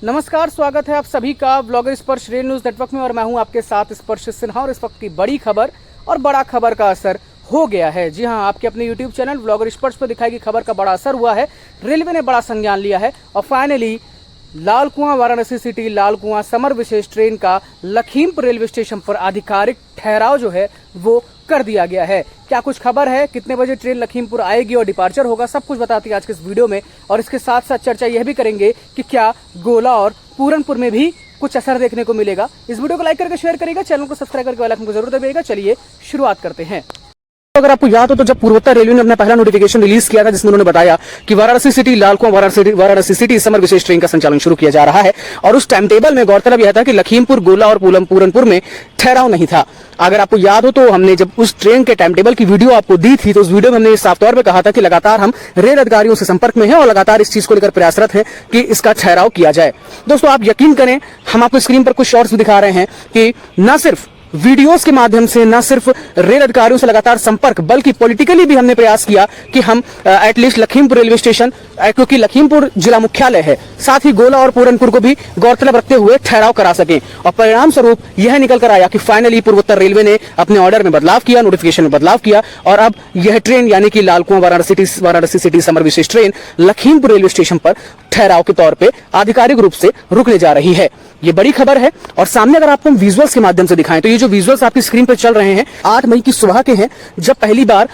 नमस्कार, स्वागत है आप सभी का ब्लॉगर स्पर्श रेल न्यूज़ नेटवर्क में और मैं हूं आपके साथ स्पर्श सिन्हा। और इस वक्त की बड़ी खबर और बड़ा खबर का असर हो गया है। जी हां, आपके अपने YouTube चैनल ब्लॉगर स्पर्श पर दिखाई गई खबर का बड़ा असर हुआ है। रेलवे ने बड़ा संज्ञान लिया है और फाइनली लाल कुआं वाराणसी सिटी लाल कुआं समर विशेष ट्रेन का लखीमपुर रेलवे स्टेशन पर आधिकारिक ठहराव जो है वो कर दिया गया है। क्या कुछ खबर है, कितने बजे ट्रेन लखीमपुर आएगी और डिपार्चर होगा, सब कुछ बताते हैं आज के इस वीडियो में। और इसके साथ साथ चर्चा यह भी करेंगे कि क्या गोला और पूरनपुर में भी कुछ असर देखने को मिलेगा। इस वीडियो को लाइक करके शेयर करिएगा, चैनल को सब्सक्राइब करके बेल आइकन को जरूर दबाइएगा। चलिए शुरुआत करते हैं। अगर आपको याद हो तो जब पूर्वोत्तर रेलवे ने अपना पहला नोटिफिकेशन रिलीज किया था जिसमें उन्होंने बताया कि वाराणसी सिटी लाल कुआं वाराणसी सिटी समर विशेष ट्रेन का संचालन शुरू किया जा रहा है। और उस टाइम टेबल में गौरतलब यह था कि लखीमपुर, गोला और पूरनपुर में ठहराव नहीं था। अगर आपको याद हो तो हमने जब उस ट्रेन के टाइम टेबल की वीडियो आपको दी थी तो उस वीडियो में हमने साफ तौर पर कहा था कि लगातार हम रेल अधिकारियों से संपर्क में हैं और लगातार इस चीज को लेकर प्रयासरत हैं कि इसका ठहराव किया जाए। दोस्तों, आप यकीन करें, हम आपको स्क्रीन पर कुछ शॉर्ट्स भी दिखा रहे हैं कि न सिर्फ वीडियोस के माध्यम से, न सिर्फ रेल अधिकारियों से लगातार संपर्क, बल्कि पॉलिटिकली भी हमने प्रयास किया कि हम एटलीस्ट लखीमपुर रेलवे स्टेशन, क्योंकि लखीमपुर जिला मुख्यालय है, साथ ही गोला और पूरनपुर को भी गौरतलब रखते हुए ठहराव करा सकें। और परिणाम स्वरूप यह निकल कर आया कि फाइनली पूर्वोत्तर रेलवे ने अपने ऑर्डर में बदलाव किया, नोटिफिकेशन में बदलाव किया और अब यह ट्रेन यानी कि लाल कुआं वाराणसी सिटी समर विशेष ट्रेन लखीमपुर रेलवे स्टेशन पर ठहराव के तौर पे आधिकारिक रूप से रुकने जा रही है। ये बड़ी खबर है। और सामने अगर आपको विजुअल्स के माध्यम से दिखाएं तो ये जो विजुअल्स आपकी स्क्रीन पर चल रहे हैं 8 मई की सुबह के हैं, जब पहली बार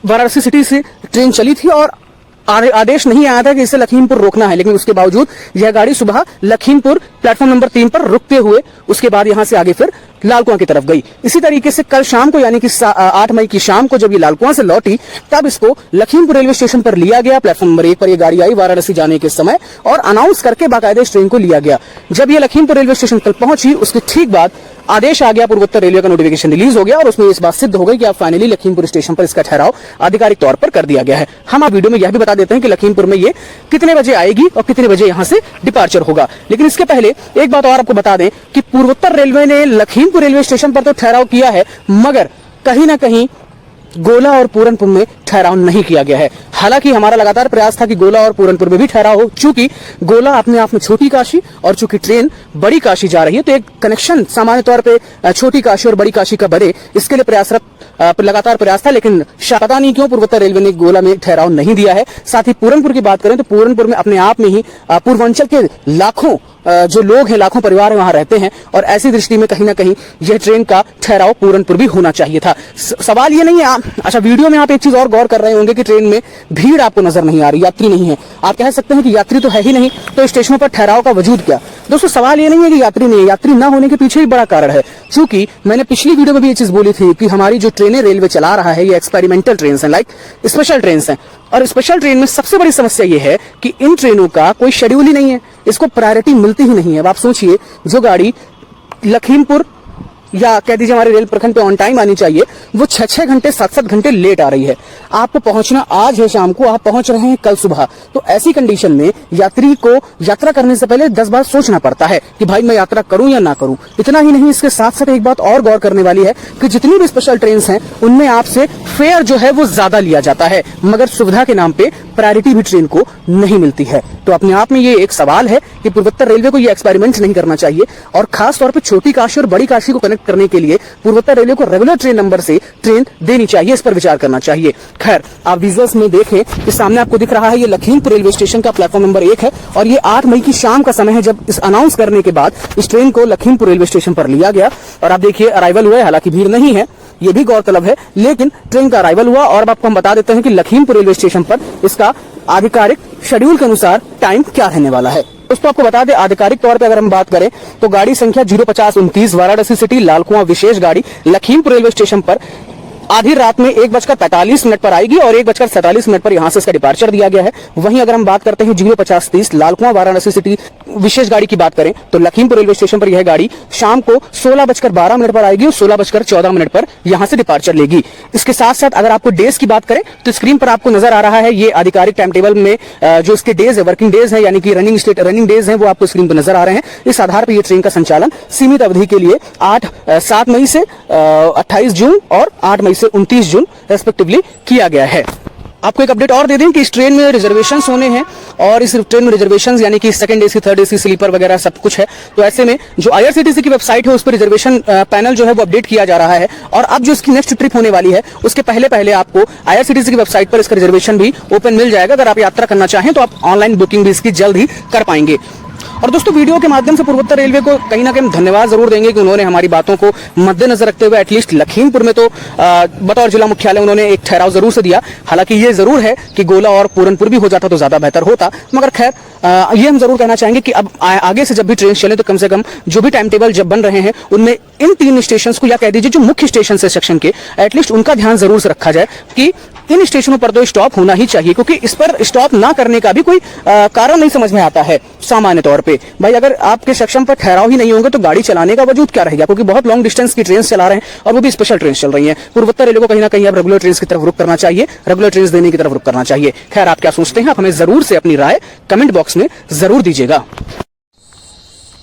वाराणसी सिटी से ट्रेन चली थी और आदेश नहीं आया था कि इसे लखीमपुर रोकना है, लेकिन उसके बावजूद यह गाड़ी सुबह लखीमपुर प्लेटफॉर्म नंबर 3 पर रुकते हुए उसके बाद यहां से आगे फिर लाल कुआं की तरफ गई। इसी तरीके से कल शाम को यानी कि 8 मई की शाम को जब ये लाल कुआं से लौटी तब इसको लखीमपुर रेलवे स्टेशन पर लिया गया। प्लेटफॉर्म नंबर 1 पर यह गाड़ी आई वाराणसी जाने के समय और अनाउंस करके बाकायदे इस ट्रेन को लिया गया। जब ये लखीमपुर रेलवे स्टेशन कल पहुंची उसके ठीक बाद आदेश आ गया, पूर्वोत्तर रेलवे का नोटिफिकेशन रिलीज हो गया और उसमें इस बात सिद्ध हो गई कि अब फाइनली लखीमपुर स्टेशन पर इसका ठहराव आधिकारिक तौर पर कर दिया गया है। हम आप वीडियो में यह भी बता देते हैं कि लखीमपुर में ये कितने बजे आएगी और कितने बजे यहां से डिपार्चर होगा। लेकिन इसके पहले एक बात और आपको बता दें कि पूर्वोत्तर रेलवे ने लखीमपुर रेलवे स्टेशन पर तो ठहराव किया है, मगर कहीं ना कहीं गोला और पूरनपुर में ठहराव नहीं किया गया है। हालांकि हमारा लगातार प्रयास था कि गोला और पूरनपुर में भी ठहराव हो, चूंकि गोला अपने आप में छोटी काशी और चूंकि ट्रेन बड़ी काशी जा रही है तो एक कनेक्शन सामान्य तौर पे छोटी काशी और बड़ी काशी का बने, इसके लिए प्रयासरत लगातार प्रयास था। लेकिन पता नहीं क्यों पूर्वोत्तर रेलवे ने गोला में ठहराव नहीं दिया है। साथ ही पूरनपुर की बात करें तो पूरनपुर में अपने आप में ही पूर्वांचल के लाखों जो लोग हैं, लाखों परिवार वहां रहते हैं और ऐसी दृष्टि में कहीं ना कहीं यह ट्रेन का ठहराव पूरनपुर भी होना चाहिए था। सवाल ये नहीं है, अच्छा वीडियो में आप एक चीज और गौर कर रहे होंगे कि ट्रेन में भीड़ आपको नजर नहीं आ रही, यात्री नहीं है। आप कह सकते हैं कि यात्री तो है ही नहीं तो स्टेशनों पर ठहराव का वजूद क्या। दोस्तों, सवाल ये नहीं है कि यात्री नहीं है, यात्री न होने के पीछे ही बड़ा कारण है। चूंकि मैंने पिछली वीडियो में भी ये चीज बोली थी कि हमारी जो ट्रेनें रेलवे चला रहा है ये एक्सपेरिमेंटल ट्रेन है, लाइक स्पेशल ट्रेन है। और स्पेशल ट्रेन में सबसे बड़ी समस्या ये है कि इन ट्रेनों का कोई शेड्यूल ही नहीं है, इसको प्रायोरिटी मिलती ही नहीं है। अब आप सोचिए, जो गाड़ी लखीमपुर या कह दीजिए हमारे रेल प्रखंड पे ऑन टाइम आनी चाहिए वो 6-6 घंटे 7-7 घंटे लेट आ रही है। आपको पहुंचना आज है शाम को, आप पहुंच रहे हैं कल सुबह। तो ऐसी कंडीशन में यात्री को यात्रा करने से पहले 10 बार सोचना पड़ता है कि भाई मैं यात्रा करूं या ना करूं। इतना ही नहीं, इसके साथ साथ एक बात और गौर करने वाली है कि जितनी भी स्पेशल ट्रेन हैं उनमें आपसे फेयर जो है वो ज्यादा लिया जाता है, मगर सुविधा के नाम पे प्रायोरिटी भी ट्रेन को नहीं मिलती है। तो अपने आप में ये एक सवाल है कि पूर्वोत्तर रेलवे को ये एक्सपेरिमेंट नहीं करना चाहिए और खास तौर पर छोटी काशी और बड़ी काशी को कनेक्ट करने के लिए पूर्वोत्तर रेलवे को रेगुलर ट्रेन नंबर से ट्रेन देनी चाहिए, इस पर विचार करना चाहिए। खैर, आप विजुअल्स में देखें कि सामने आपको दिख रहा है ये लखीमपुर रेलवे स्टेशन का प्लेटफॉर्म नंबर 1 है और ये 8 मई की शाम का समय है जब इस अनाउंस करने के बाद इस ट्रेन को लखीमपुर रेलवे स्टेशन पर लिया गया। और आप देखिए अराइवल हुआ है, हालांकि भीड़ नहीं है, ये भी गौरतलब है, लेकिन ट्रेन का अराइवल हुआ। और अब आपको हम बता देते हैं कि लखीमपुर रेलवे स्टेशन पर इसका आधिकारिक शेड्यूल के अनुसार टाइम क्या रहने वाला है। दोस्तों, आपको बता दें आधिकारिक तौर पे अगर हम बात करें तो गाड़ी संख्या 05029 वाराणसी सिटी लाल कुआं विशेष गाड़ी लखीमपुर रेलवे स्टेशन पर आधी रात में 1:45 पर आएगी और 1:47 पर यहां से इसका डिपार्चर दिया गया है। वहीं अगर हम बात करते हैं 05030 लाल कुआं वाराणसी सिटी विशेष गाड़ी की बात करें तो लखीमपुर रेलवे स्टेशन पर यह गाड़ी शाम को 16:12 पर आएगी और 16:14 पर यहां से डिपार्चर लेगी। इसके साथ साथ अगर आपको डेज की बात करें तो स्क्रीन पर आपको नजर आ रहा है ये आधिकारिक टाइम टेबल में जो इसके डेज है, वर्किंग डेज है, यानी कि रनिंग डेज है, वो आपको स्क्रीन पर नजर आ रहे हैं। इस आधार पर यह ट्रेन का संचालन सीमित अवधि के लिए 7 मई से 28 जून और 8 मई से 29 जून रेस्पेक्टिवली किया गया है। आपको एक अपडेट और दे दें कि इस ट्रेन में रिजर्वेशन होने हैं और इस ट्रेन में रिजर्वेशन यानी कि second AC, third AC, sleeper वगैरह सब कुछ है। तो ऐसे में जो आईआरसीटीसी की वेबसाइट है उस पर रिजर्वेशन पैनल जो है वो अपडेट किया जा रहा है और अब जो इसकी नेक्स्ट ट्रिप होने वाली है उसके पहले पहले आपको आईआरसीटीसी की वेबसाइट पर इसका रिजर्वेशन भी ओपन मिल जाएगा। अगर आप यात्रा करना चाहें तो आप ऑनलाइन बुकिंग भी इसकी जल्द ही कर पाएंगे। और दोस्तों वीडियो के माध्यम से पूर्वोत्तर रेलवे को कहीं ना कहीं धन्यवाद जरूर देंगे कि उन्होंने हमारी बातों को मद्देनजर रखते हुए एटलीस्ट लखीमपुर में तो बतौर जिला मुख्यालय उन्होंने एक ठहराव जरूर से दिया। हालांकि ये जरूर है कि गोला और पूरनपुर भी हो जाता तो ज्यादा बेहतर होता, मगर खैर ये हम जरूर कहना चाहेंगे कि अब आगे से जब भी ट्रेन चले तो कम से कम जो भी टाइम टेबल जब बन रहे हैं उनमें इन 3 स्टेशन को या कह दीजिए जो मुख्य स्टेशन है सेक्शन के, एटलीस्ट उनका ध्यान जरूर से रखा जाए कि इन स्टेशनों पर तो स्टॉप होना ही चाहिए, क्योंकि इस पर स्टॉप ना करने का भी कोई कारण नहीं समझ में आता है सामान्य तौर पे। भाई अगर आपके सेक्शन पर ठहराव ही नहीं होंगे तो गाड़ी चलाने का वजूद क्या रहेगा, क्योंकि बहुत लॉन्ग डिस्टेंस की ट्रेन चला रहे हैं और वो भी स्पेशल ट्रेन चल रही है। पूर्वोत्तर रेलवे को कहीं ना कहीं अब रेगुलर ट्रेन की तरफ रुख करना चाहिए, रेगुलर ट्रेन देने की तरफ रुख करना चाहिए। खैर आप क्या सोचते हैं, आप हमें जरूर से अपनी राय कमेंट बॉक्स में जरूर दीजिएगा।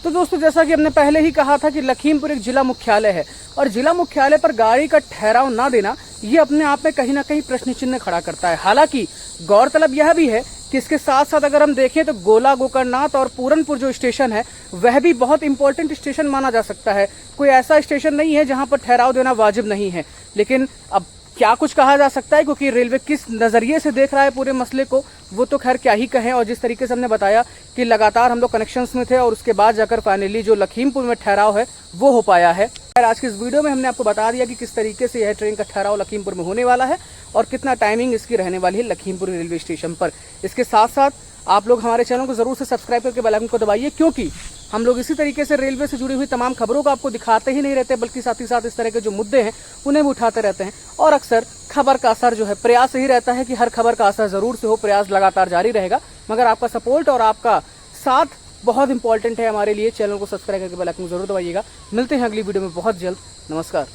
तो दोस्तों जैसा कि हमने पहले ही कहा था कि लखीमपुर एक जिला मुख्यालय है और जिला मुख्यालय पर गाड़ी का ठहराव ना देना ये अपने आप में कहीं ना कहीं प्रश्न चिन्ह खड़ा करता है। हालांकि गौरतलब यह भी है कि इसके साथ साथ अगर हम देखें तो गोला, गोकर्णनाथ और पूरनपुर जो स्टेशन है वह भी बहुत इंपॉर्टेंट स्टेशन माना जा सकता है। कोई ऐसा स्टेशन नहीं है जहां पर ठहराव देना वाजिब नहीं है। लेकिन अब क्या कुछ कहा जा सकता है, क्योंकि रेलवे किस नज़रिए से देख रहा है पूरे मसले को वो तो खैर क्या ही कहें। और जिस तरीके से हमने बताया कि लगातार हम लोग कनेक्शंस में थे और उसके बाद जाकर फाइनली जो लखीमपुर में ठहराव है वो हो पाया है। आज की इस वीडियो में हमने आपको बता दिया कि किस तरीके से यह ट्रेन का ठहराव लखीमपुर में होने वाला है और कितना टाइमिंग इसकी रहने वाली है लखीमपुर रेलवे स्टेशन पर। इसके साथ साथ आप लोग हमारे चैनल को जरूर से सब्सक्राइब करके बेल आइकन को दबाइए, क्योंकि हम लोग इसी तरीके से रेलवे से जुड़ी हुई तमाम खबरों को आपको दिखाते ही नहीं रहते, बल्कि साथ ही साथ इस तरह के जो मुद्दे हैं उन्हें भी उठाते रहते हैं। और अक्सर खबर का असर जो है, प्रयास यही रहता है कि हर खबर का असर जरूर से हो, प्रयास लगातार जारी रहेगा। मगर आपका सपोर्ट और आपका साथ बहुत इंपॉर्टेंट है हमारे लिए। चैनल को सब्सक्राइब करके बेल आइकन जरूर दबाइएगा। मिलते हैं अगली वीडियो में बहुत जल्द। नमस्कार।